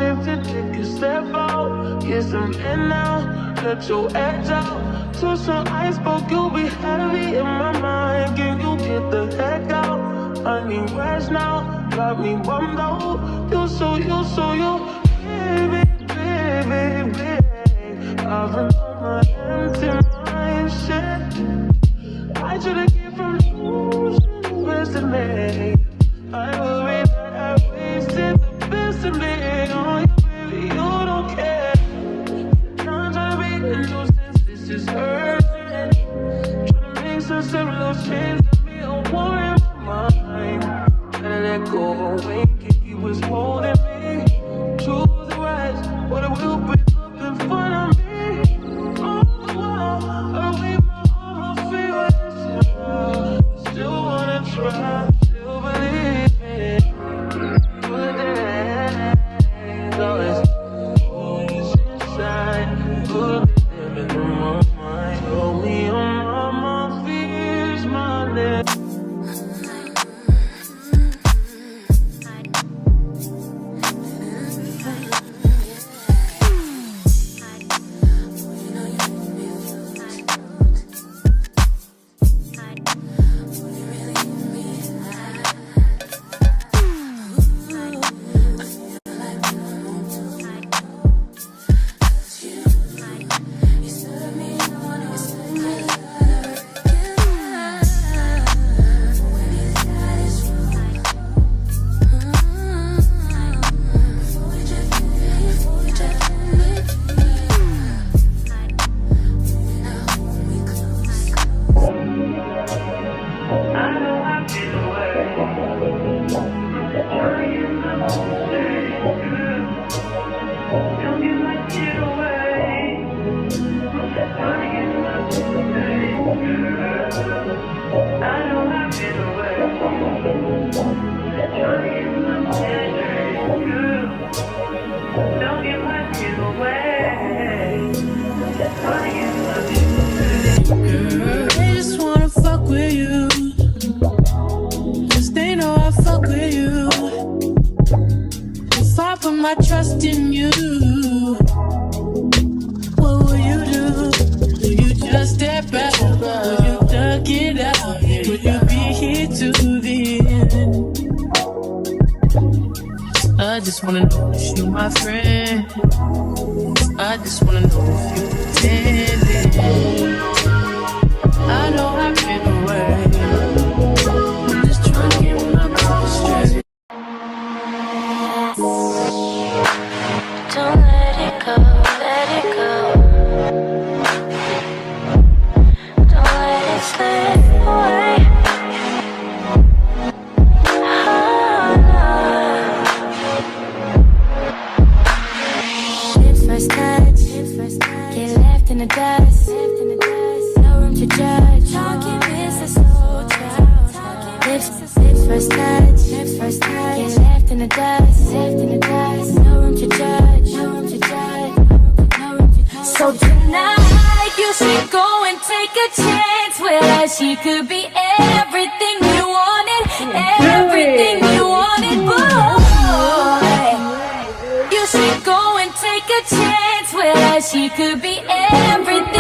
safe to take a step out. Get some air now, let your edge out. To some iceberg, you'll be heavy in my mind. Can you get the heck out? I need rest now, got me bummed out. You so, baby, baby, baby. I've been on my empty mind, shit. I should've came from losing the best of me. I worry that I wasted the best of me. Oh, you, baby, you don't care. I'm trying to be a nuisance, this is urgent. Trying to make some simple change, got me a war in my mind. Gotta let go of a wink if he was holding me. Choose the right, but it will break up in front of me. On the wall, I leave my all my favorites. Still wanna try, still believe me. Good days, always always inside. Good living in my mind. Hold me on my fears, my lips. They just wanna fuck with you, 'cause they know I fuck with you. If I put my trust in you, what will you do? Will you just step back? Will you duck it out? Will you be here to the end? I just wanna know if you my friend. I just wanna know if you pretending. I know I've been away. I'm just trying to get my mind straight. Don't let it go, let it go. Don't let it slip away. Oh, no. First touch, get left in the dust. No room to judge. Talking business, slow child. Lips first touch, get left in the dust. No room to judge. So tonight you should go and take a chance with her. She could be everything you wanted, everything you wanted, boy. You should go and take a chance with her. She could be everything.